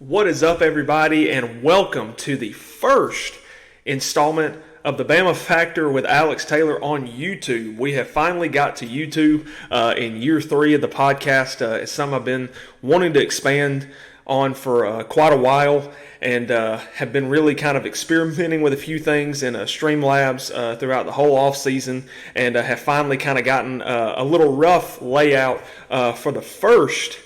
What is up, everybody, and welcome to the first installment of the Bama Factor with Alex Taylor on YouTube. We have finally got to YouTube in year 3 of the podcast. It's something I've been wanting to expand on for quite a while, and have been really kind of experimenting with a few things in Streamlabs throughout the whole off season, and have finally kind of gotten a little rough layout for the first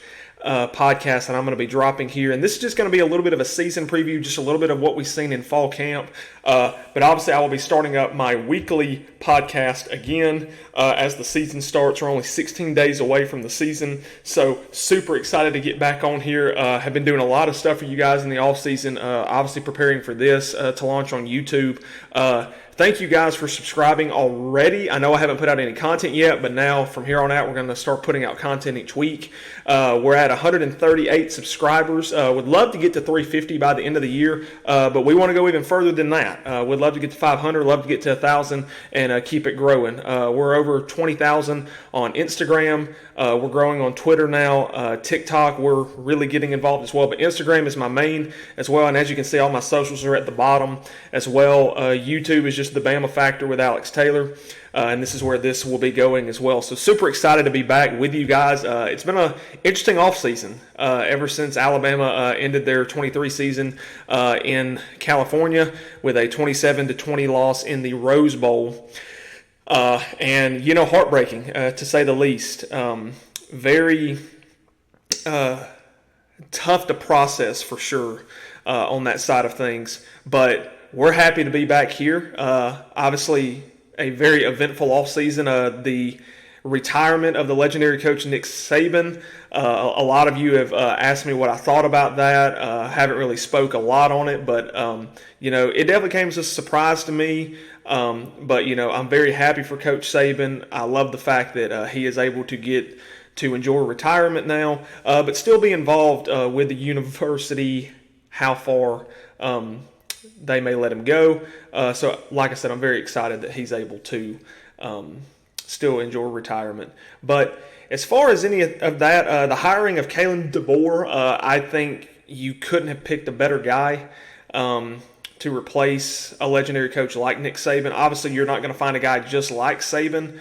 podcast that I'm going to be dropping here. And this is just going to be a little bit of a season preview, just a little bit of what we've seen in fall camp. But obviously I will be starting up my weekly podcast again as the season starts. We're only 16 days away from the season, so super excited to get back on here. Have been doing a lot of stuff for you guys in the off season, obviously preparing for this to launch on YouTube. Thank you guys for subscribing already. I know I haven't put out any content yet, but now from here on out, we're going to start putting out content each week. We're at 138 subscribers. Would love to get to 350 by the end of the year, but we want to go even further than that. Would love to get to 500, love to get to 1,000, and keep it growing. We're over 20,000 on Instagram. We're growing on Twitter now. TikTok, we're really getting involved as well, but Instagram is my main as well, and as you can see, all my socials are at the bottom as well. YouTube is just the Bama Factor with Alex Taylor, and this is where this will be going as well. So super excited to be back with you guys. It's been an interesting offseason ever since Alabama ended their 23 season in California with a 27-20 loss in the Rose Bowl. And, heartbreaking to say the least. Very tough to process for sure on that side of things. But we're happy to be back here. Obviously, a very eventful offseason. The retirement of the legendary coach Nick Saban. A lot of you have asked me what I thought about that. Haven't really spoke a lot on it, but it definitely came as a surprise to me. But I'm very happy for Coach Saban. I love the fact that he is able to get to enjoy retirement now, but still be involved with the university. How far they may let him go. So, like I said, I'm very excited that he's able to still enjoy retirement. But as far as any of that, the hiring of Kalen DeBoer, I think you couldn't have picked a better guy to replace a legendary coach like Nick Saban. Obviously, you're not going to find a guy just like Saban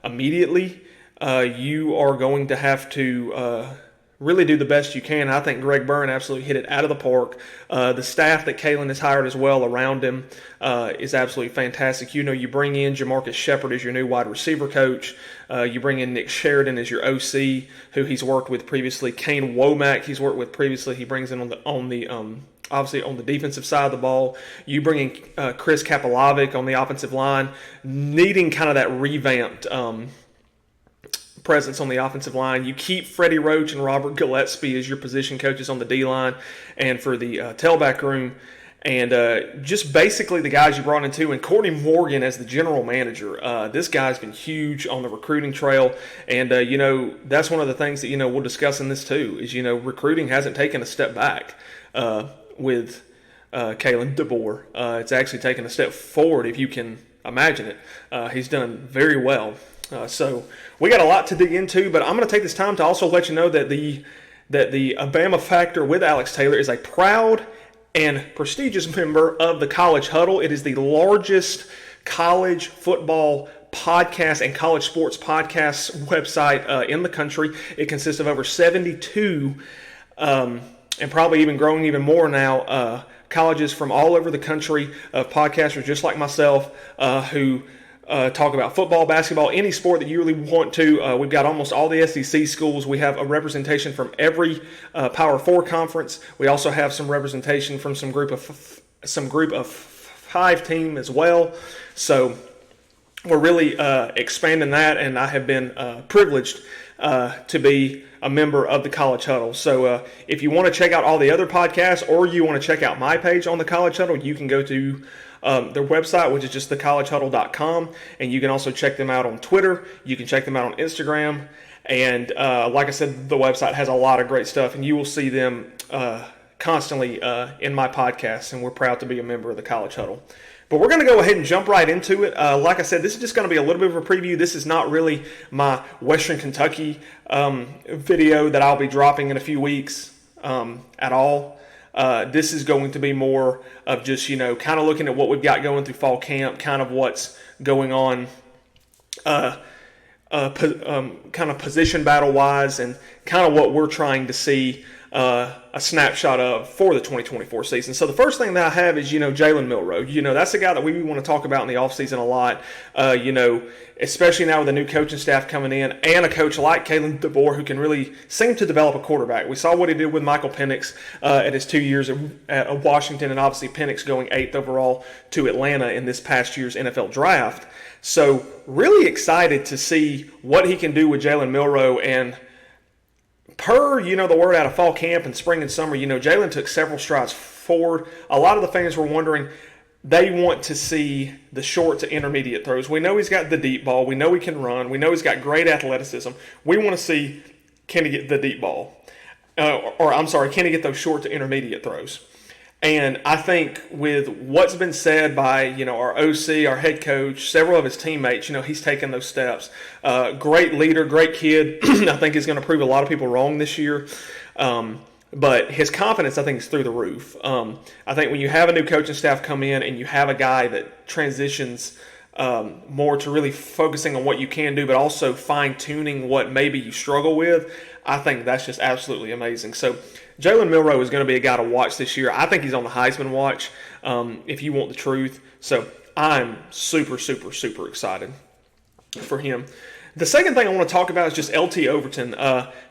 immediately. You are going to have to really do the best you can. I think Greg Byrne absolutely hit it out of the park. The staff that Kalen has hired as well around him is absolutely fantastic. You bring in Jamarcus Shepard as your new wide receiver coach. You bring in Nick Sheridan as your OC, who he's worked with previously. Kane Womack he's worked with previously. He brings in obviously on the defensive side of the ball. You bring in Chris Kapolovic on the offensive line, needing kind of that revamped presence on the offensive line. You keep Freddie Roach and Robert Gillespie as your position coaches on the D-line and for the tailback room. And just basically the guys you brought in too, and Courtney Morgan as the general manager. This guy's been huge on the recruiting trail. And, that's one of the things that, we'll discuss in this too, is, recruiting hasn't taken a step back with Kalen DeBoer. It's actually taken a step forward, if you can imagine it. He's done very well. So we got a lot to dig into, but I'm going to take this time to also let you know that the Bama Factor with Alex Taylor is a proud and prestigious member of the College Huddle. It is the largest college football podcast and college sports podcast website in the country. It consists of over 72, and probably even growing even more now, colleges from all over the country of podcasters just like myself who talk about football, basketball, any sport that you really want to. We've got almost all the SEC schools. We have a representation from every Power 4 conference. We also have some representation from some group of 5 team as well. So we're really expanding that, and I have been privileged to be a member of the College Huddle. So if you want to check out all the other podcasts, or you want to check out my page on the College Huddle, you can go to their website, which is just thecollegehuddle.com, and you can also check them out on Twitter. You can check them out on Instagram, and like I said, the website has a lot of great stuff, and you will see them constantly in my podcast, and we're proud to be a member of the College Huddle. But we're going to go ahead and jump right into it. Like I said, this is just going to be a little bit of a preview. This is not really my Western Kentucky video that I'll be dropping in a few weeks. at all. This is going to be more of just, kind of looking at what we've got going through fall camp, kind of what's going on kind of position battle wise, and kind of what we're trying to see a snapshot of for the 2024 season. So the first thing that I have is, Jalen Milroe. That's a guy that we want to talk about in the offseason a lot, especially now with the new coaching staff coming in and a coach like Kalen DeBoer who can really seem to develop a quarterback. We saw what he did with Michael Penix at his 2 years at Washington, and obviously Penix going 8th overall to Atlanta in this past year's NFL draft. So really excited to see what he can do with Jalen Milroe. And per, the word out of fall camp and spring and summer, Jalen took several strides forward. A lot of the fans were wondering, they want to see the short to intermediate throws. We know he's got the deep ball. We know he can run. We know he's got great athleticism. We want to see, can he get the deep ball? Can he get those short to intermediate throws? And I think with what's been said by, our OC, our head coach, several of his teammates, he's taken those steps. Great leader, great kid. I think he's going to prove a lot of people wrong this year. But his confidence, I think, is through the roof. I think when you have a new coaching staff come in and you have a guy that transitions more to really focusing on what you can do, but also fine-tuning what maybe you struggle with, I think that's just absolutely amazing. So Jalen Milroe is going to be a guy to watch this year. I think he's on the Heisman watch, if you want the truth. So I'm super, super, super excited for him. The second thing I want to talk about is just LT Overton.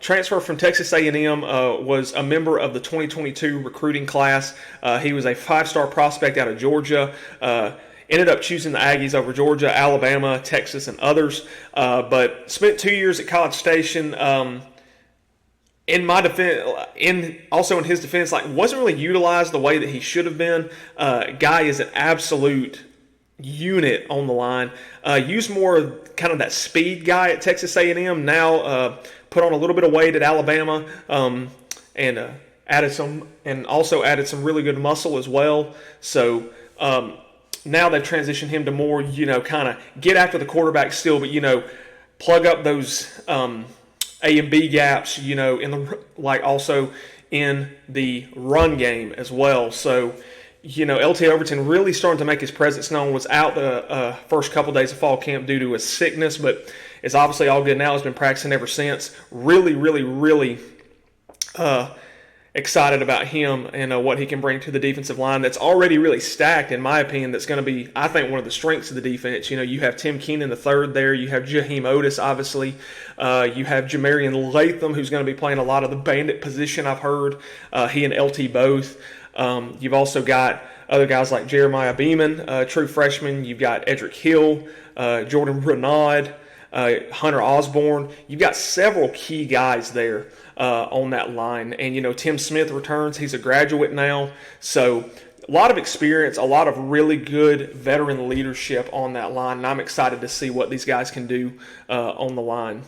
Transfer from Texas A&M, was a member of the 2022 recruiting class. He was a 5-star prospect out of Georgia. Ended up choosing the Aggies over Georgia, Alabama, Texas, and others. But spent 2 years at College Station. In my defense, also in his defense, wasn't really utilized the way that he should have been. Guy is an absolute unit on the line. Used more kind of that speed guy at Texas A&M. Now put on a little bit of weight at Alabama, and also added some really good muscle as well. So now they've transitioned him to more, kind of get after the quarterback still, but plug up those A and B gaps, in the also in the run game as well. So, LT Overton really starting to make his presence known. Was out the first couple days of fall camp due to a sickness, but it's obviously all good now. Has been practicing ever since. Really, really, really excited about him and what he can bring to the defensive line that's already really stacked, in my opinion. That's going to be, I think, one of the strengths of the defense. You have Tim Keenan III there. You have Jaheim Otis, obviously. You have Jamarian Latham, who's going to be playing a lot of the bandit position, I've heard. He and LT both. You've also got other guys like Jeremiah Beeman, true freshman. You've got Edric Hill, Jordan Renaud, Hunter Osborne. You've got several key guys there on that line. And, Tim Smith returns. He's a graduate now. So a lot of experience, a lot of really good veteran leadership on that line. And I'm excited to see what these guys can do on the line.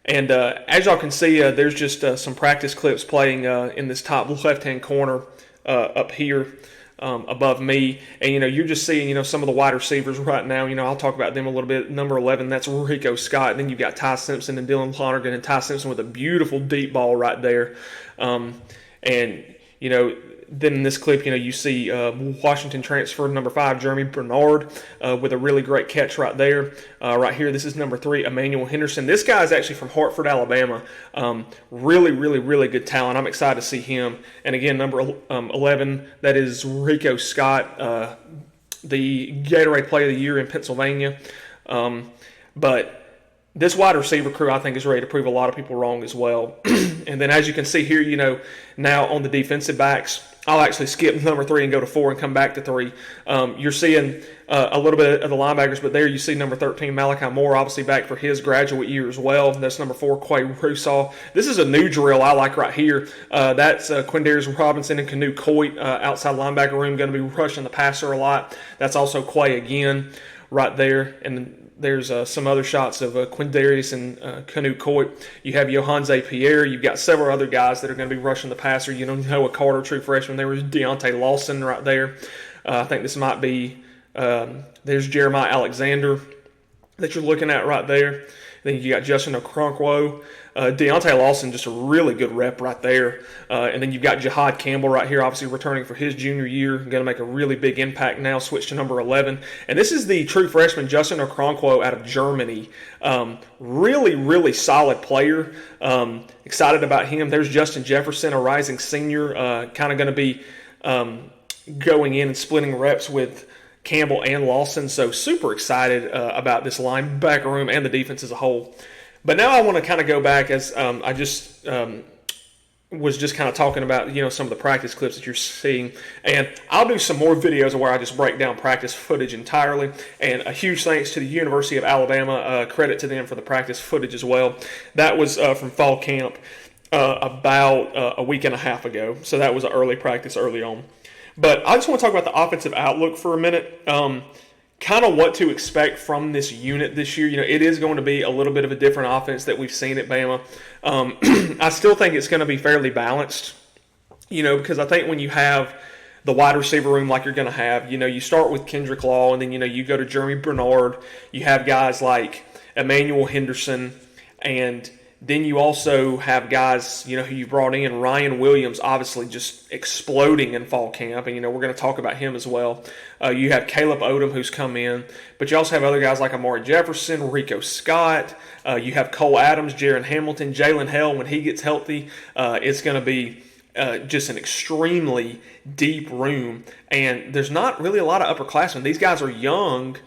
And as y'all can see, there's just some practice clips playing in this top left-hand corner up here. Above me, and you're just seeing some of the wide receivers right now. I'll talk about them a little bit. Number 11, that's Rico Scott. And then you've got Ty Simpson and Dylan Lonergan, and Ty Simpson with a beautiful deep ball right there. Then in this clip, you see Washington transfer number 5, Jeremy Bernard, with a really great catch right there. Right here, this is number 3, Emmanuel Henderson. This guy is actually from Hartford, Alabama. Really, really, really good talent. I'm excited to see him. And again, number 11, that is Rico Scott, the Gatorade Player of the Year in Pennsylvania. But this wide receiver crew, I think, is ready to prove a lot of people wrong as well. And then as you can see here, now on the defensive backs, I'll actually skip number 3 and go to 4 and come back to 3. You're seeing a little bit of the linebackers, but there you see number 13, Malachi Moore, obviously back for his graduate year as well. That's number 4, Quay Russaw. This is a new drill I like right here. That's Quindarius Robinson and Canoe Coit, outside linebacker room, going to be rushing the passer a lot. That's also Quay again right there. And there's some other shots of Quindarius and Canoe Coit. You have Johan Pierre. You've got several other guys that are going to be rushing the passer. Noah Carter, true freshman. There was Deontay Lawson right there. I think this might be there's Jeremiah Alexander that you're looking at right there. Then you got Justin Okonkwo. Deontay Lawson, just a really good rep right there. And then you've got Jihad Campbell right here, obviously returning for his junior year. Going to make a really big impact now, switch to number 11. And this is the true freshman, Justin Okonkwo, out of Germany. Really, really solid player. Excited about him. There's Justin Jefferson, a rising senior, kind of going to be going in and splitting reps with Campbell and Lawson. So super excited about this linebacker room and the defense as a whole. But now I want to kind of go back as I just was just kind of talking about, some of the practice clips that you're seeing. And I'll do some more videos where I just break down practice footage entirely. And a huge thanks to the University of Alabama. Credit to them for the practice footage as well. That was from fall camp about a week and a half ago. So that was an early practice early on. But I just want to talk about the offensive outlook for a minute. Kind of what to expect from this unit this year. It is going to be a little bit of a different offense that we've seen at Bama. I still think it's going to be fairly balanced, because I think when you have the wide receiver room like you're going to have, you start with Kendrick Law, and then, you go to Jeremy Bernard. You have guys like Emmanuel Henderson, and then you also have guys, who you brought in. Ryan Williams, obviously just exploding in fall camp, and, we're going to talk about him as well. You have Caleb Odom, who's come in, but you also have other guys like Amari Jefferson, Rico Scott. You have Cole Adams, Jaron Hamilton, Jalen Hell. When he gets healthy, it's going to be just an extremely deep room, and there's not really a lot of upperclassmen. These guys are young,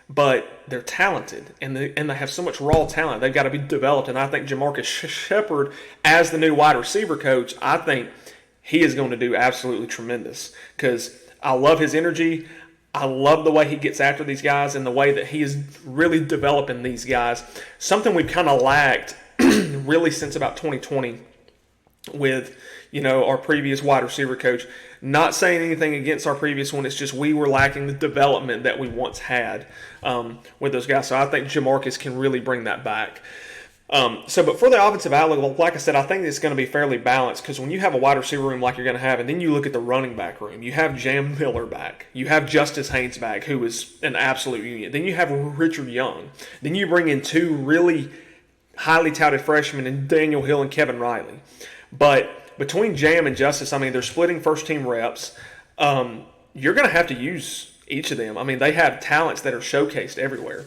but they're talented, and they have so much raw talent. They've got to be developed, and I think Jamarcus Shepard, as the new wide receiver coach, I think he is going to do absolutely tremendous, because I love his energy. I love the way he gets after these guys and the way that he is really developing these guys. Something we've kind of lacked really since about 2020 with, our previous wide receiver coach. Not saying anything against our previous one. It's just we were lacking the development that we once had with those guys. So I think Jamarcus can really bring that back. But for the offensive outlook, like I said, I think it's going to be fairly balanced, because when you have a wide receiver room like you're going to have, and then you look at the running back room, you have Jam Miller back, you have Justice Haynes back, who is an absolute unit. Then you have Richard Young. Then you bring in two really highly touted freshmen in Daniel Hill and Kevin Riley. But between Jam and Justice, they're splitting first-team reps. You're going to have to use each of them. They have talents that are showcased everywhere.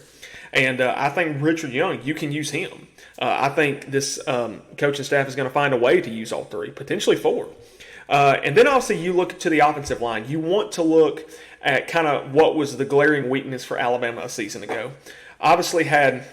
And I think Richard Young, you can use him. I think this coaching staff is going to find a way to use all three, potentially four. And then also you look to the offensive line. You want to look at kind of what was the glaring weakness for Alabama a season ago. Obviously had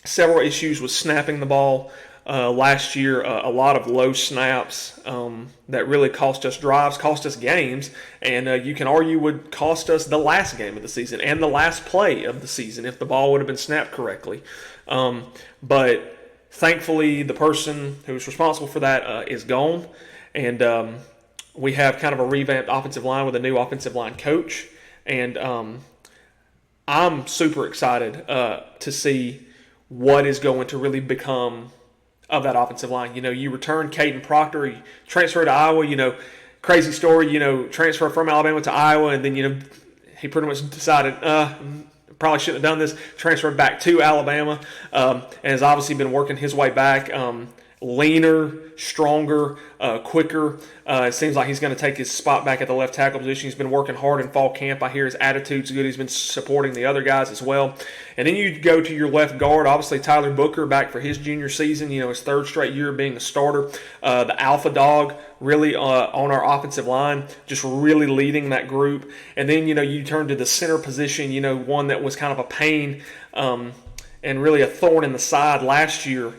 several issues with snapping the ball. Last year, a lot of low snaps that really cost us drives, cost us games, and you can argue would cost us the last game of the season and the last play of the season if the ball would have been snapped correctly. But thankfully, the person who was responsible for that is gone, and we have kind of a revamped offensive line with a new offensive line coach, and I'm super excited to see what is going to really become of that offensive line. You return Caden Proctor, you transfer to Iowa, crazy story, transfer from Alabama to Iowa, and then, he pretty much decided, probably shouldn't have done this, transferred back to Alabama, and has obviously been working his way back, leaner, stronger, quicker. It seems like he's going to take his spot back at the left tackle position. He's been working hard in fall camp. I hear his attitude's good. He's been supporting the other guys as well. And then you go to your left guard, obviously Tyler Booker back for his junior season, his third straight year being a starter. The alpha dog really on our offensive line, just really leading that group. And then, you turn to the center position, one that was kind of a pain and really a thorn in the side last year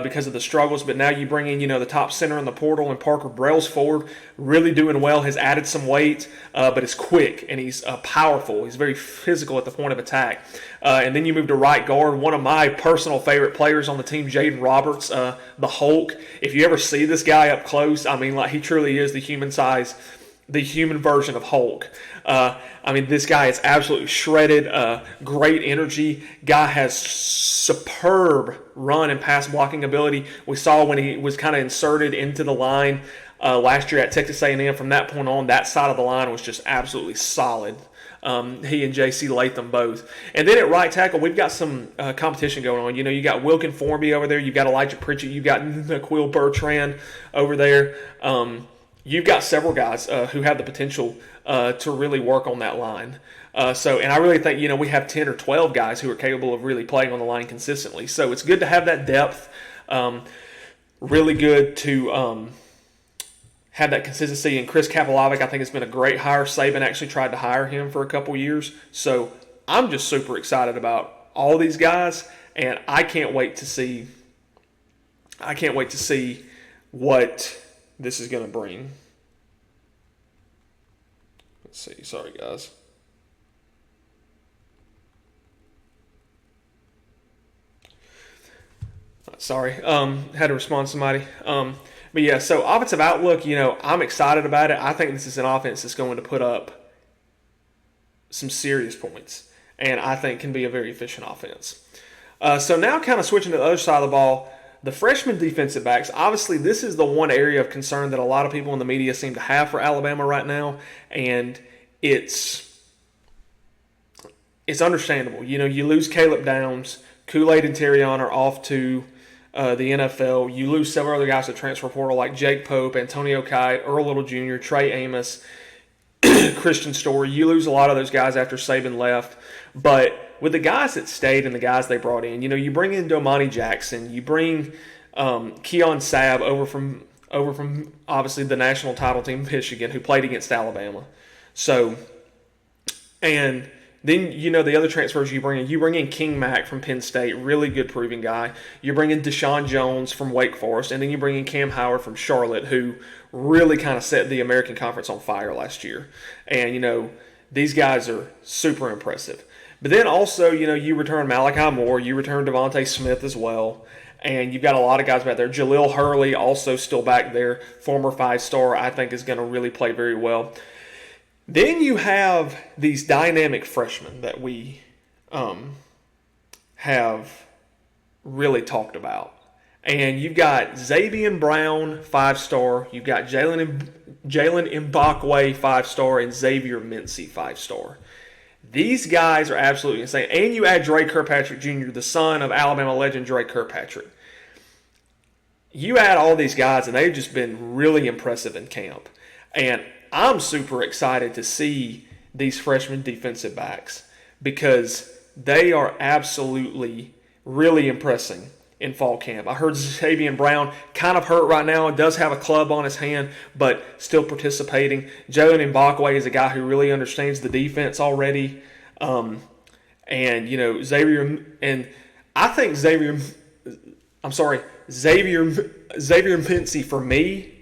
because of the struggles. But now you bring in, the top center in the portal, and Parker Brailsford, really doing well, has added some weight, but is quick and he's powerful. He's very physical at the point of attack. And then you move to right guard, one of my personal favorite players on the team, Jaden Roberts, the Hulk. If you ever see this guy up close, he truly is the human version of Hulk. This guy is absolutely shredded, great energy. Guy has superb run and pass blocking ability. We saw when he was kind of inserted into the line last year at Texas A&M. From that point on, that side of the line was just absolutely solid. He and J.C. Latham both. And then at right tackle, we've got some competition going on. You got Wilkin Formby over there. You've got Elijah Pritchett. You've got Naquil Bertrand over there. You've got several guys who have the potential to really work on that line. And I really think, we have 10 or 12 guys who are capable of really playing on the line consistently. So it's good to have that depth. Really good to have that consistency. And Chris Kapilovic, I think, has been a great hire. Saban actually tried to hire him for a couple years. So I'm just super excited about all these guys, and I can't wait to see what this is going to bring. Let's see. Sorry, guys. Sorry. Had to respond to somebody. But yeah, so offensive outlook, I'm excited about it. I think this is an offense that's going to put up some serious points, and I think can be a very efficient offense. So now kind of switching to the other side of the ball, the freshman defensive backs, obviously this is the one area of concern that a lot of people in the media seem to have for Alabama right now, and it's understandable. You lose Caleb Downs, Kool-Aid and Terrion are off to the NFL. You lose several other guys to transfer portal like Jake Pope, Antonio Kite, Earl Little Jr., Trey Amos, Christian Story. You lose a lot of those guys after Saban left. But with the guys that stayed and the guys they brought in, you bring in Domani Jackson, you bring Keon Sabb over from obviously the national title team, Michigan, who played against Alabama. So, and then, the other transfers you bring in King Mack from Penn State, really good proving guy. You bring in Deshaun Jones from Wake Forest, and then you bring in Cam Howard from Charlotte, who really kind of set the American Conference on fire last year. And, these guys are super impressive. But then also, you return Malachi Moore, you return Devontae Smith as well, and you've got a lot of guys back there. Jaleel Hurley also still back there, former 5-star, I think is going to really play very well. Then you have these dynamic freshmen that we have really talked about. And you've got Xavier Brown, 5-star. You've got Jalen Mbakwe, 5-star, and Xavier Mincy, 5-star. These guys are absolutely insane. And you add Dre Kirkpatrick Jr., the son of Alabama legend Dre Kirkpatrick. You add all these guys, and they've just been really impressive in camp. And I'm super excited to see these freshman defensive backs because they are absolutely really impressing in fall camp. I heard Xavier Brown kind of hurt right now and does have a club on his hand, but still participating. Jalen Mbakwe is a guy who really understands the defense already. Xavier, and I think Xavier Mincy, for me,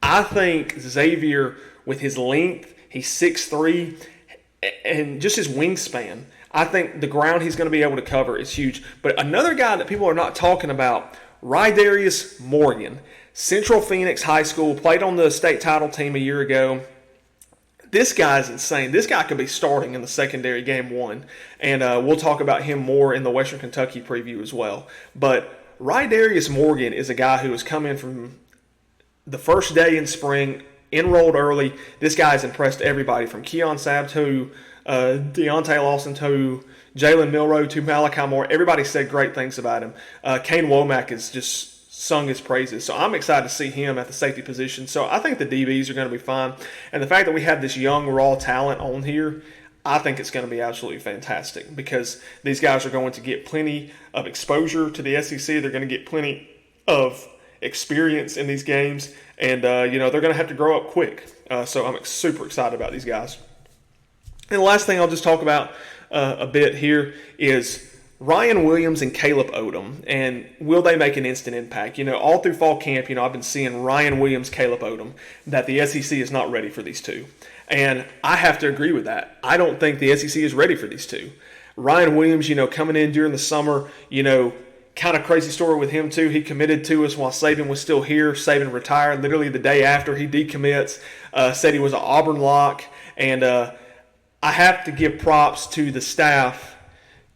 I think Xavier, with his length, he's 6'3", and just his wingspan, I think the ground he's going to be able to cover is huge. But another guy that people are not talking about, Rydarius Morgan, Central Phoenix High School, played on the state title team a year ago. This guy's insane. This guy could be starting in the secondary game 1, and we'll talk about him more in the Western Kentucky preview as well. But Rydarius Morgan is a guy who has come in from the first day in spring, enrolled early. This guy has impressed everybody from Keon Sabb to Deontay Lawson to Jalen Milroe to Malachi Moore. Everybody said great things about him. Kane Womack has just sung his praises. So I'm excited to see him at the safety position. So I think the DBs are going to be fine. And the fact that we have this young, raw talent on here, I think it's going to be absolutely fantastic because these guys are going to get plenty of exposure to the SEC. They're going to get plenty of experience in these games. And, they're going to have to grow up quick. So I'm super excited about these guys. And the last thing I'll just talk about a bit here is Ryan Williams and Caleb Odom. And will they make an instant impact? All through fall camp, I've been seeing Ryan Williams, Caleb Odom, that the SEC is not ready for these two. And I have to agree with that. I don't think the SEC is ready for these two. Ryan Williams, coming in during the summer, kind of crazy story with him too. He committed to us while Saban was still here. Saban retired literally the day after he decommits. Said he was an Auburn lock. And I have to give props to the staff,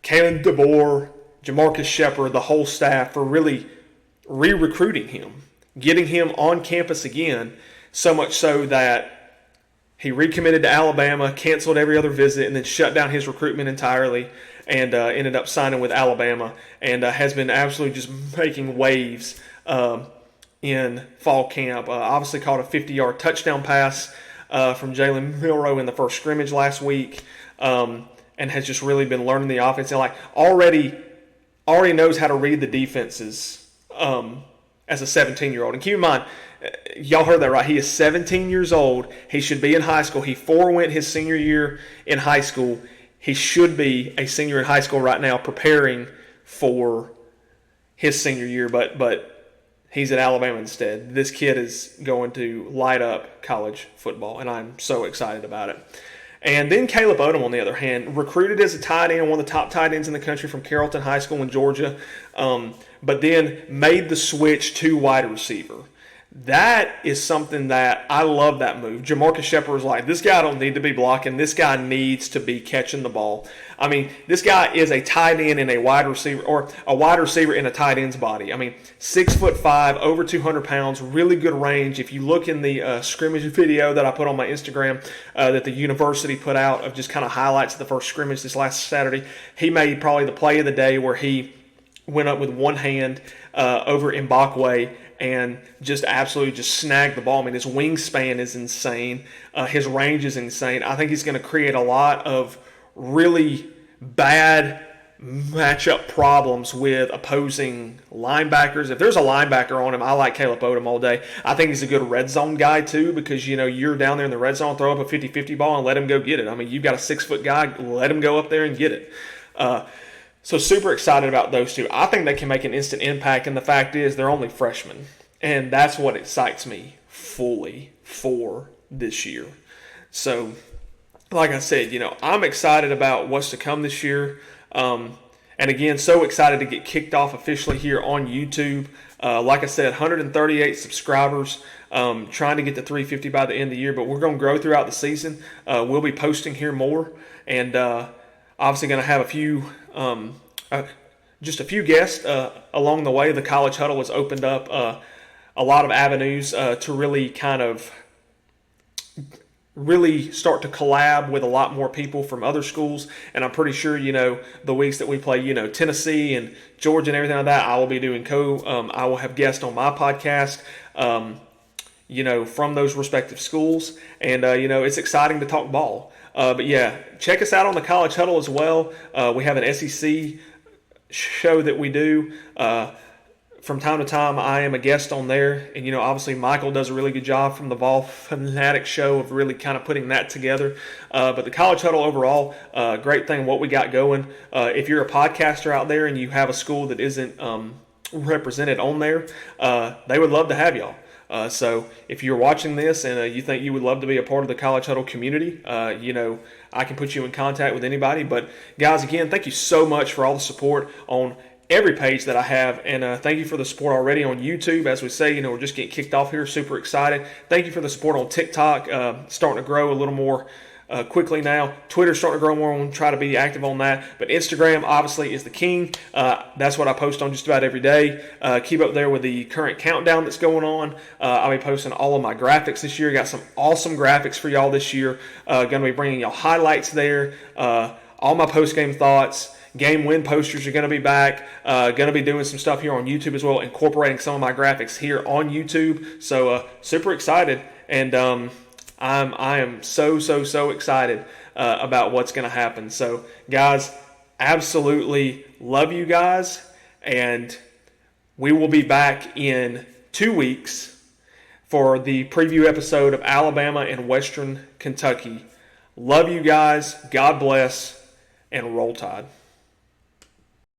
Kalen DeBoer, Jamarcus Shepard, the whole staff, for really re-recruiting him, getting him on campus again, so much so that He recommitted to Alabama, canceled every other visit, and then shut down his recruitment entirely, and ended up signing with Alabama, and has been absolutely just making waves in fall camp. Obviously caught a 50-yard touchdown pass from Jalen Milroe in the first scrimmage last week, and has just really been learning the offense, and already knows how to read the defenses as a 17-year-old. And keep in mind, y'all heard that right. He is 17 years old. He should be in high school. He forewent his senior year in high school. He should be a senior in high school right now, preparing for his senior year, but he's at Alabama instead. This kid is going to light up college football, and I'm so excited about it. And then Caleb Odom, on the other hand, recruited as a tight end, one of the top tight ends in the country from Carrollton High School in Georgia, but then made the switch to wide receiver. That is something that I love that move. Jamarcus Shepard was like, this guy don't need to be blocking. This guy needs to be catching the ball. I mean, this guy is a tight end in a wide receiver, or a wide receiver in a tight end's body. I mean, 6'5", over 200 pounds, really good range. If you look in the scrimmage video that I put on my Instagram that the university put out of just kind of highlights of the first scrimmage this last Saturday, he made probably the play of the day where he went up with one hand over Mbakwe and just absolutely just snagged the ball. I mean, his wingspan is insane. His range is insane. I think he's going to create a lot of really bad matchup problems with opposing linebackers. If there's a linebacker on him, I like Caleb Odom all day. I think he's a good red zone guy too, because you're down there in the red zone, throw up a 50-50 ball and let him go get it. I mean, you've got a 6-foot guy, let him go up there and get it. So super excited about those two. I think they can make an instant impact, and the fact is they're only freshmen. And that's what excites me fully for this year. So, like I said, I'm excited about what's to come this year. And again, so excited to get kicked off officially here on YouTube. Like I said, 138 subscribers. Trying to get to 350 by the end of the year, but we're going to grow throughout the season. We'll be posting here more, and obviously going to have just a few guests along the way. The College Huddle has opened up a lot of avenues to really start to collab with a lot more people from other schools. And I'm pretty sure, the weeks that we play, Tennessee and Georgia and everything like that, I will be doing I will have guests on my podcast, from those respective schools. And, it's exciting to talk ball. But yeah, check us out on the College Huddle as well. We have an SEC show that we do. From time to time, I am a guest on there. And, obviously Michael does a really good job from the Vol Fanatic show of really kind of putting that together. But the College Huddle overall, great thing, what we got going. If you're a podcaster out there and you have a school that isn't represented on there, they would love to have y'all. So if you're watching this and you think you would love to be a part of the College Huddle community, I can put you in contact with anybody. But guys, again, thank you so much for all the support on every page that I have, and thank you for the support already on YouTube. As we say, we're just getting kicked off here, super excited. Thank you for the support on TikTok, starting to grow a little more quickly now. Twitter's starting to grow more. I'm going to try to be active on that. But Instagram, obviously, is the king. That's what I post on just about every day. Keep up there with the current countdown that's going on. I'll be posting all of my graphics this year. Got some awesome graphics for y'all this year. Going to be bringing y'all highlights there. All my post-game thoughts. Game win posters are going to be back. Going to be doing some stuff here on YouTube as well, incorporating some of my graphics here on YouTube. So super excited, and I am so excited about what's going to happen. So guys, absolutely love you guys, and we will be back in 2 weeks for the preview episode of Alabama and Western Kentucky. Love you guys. God bless, and Roll Tide.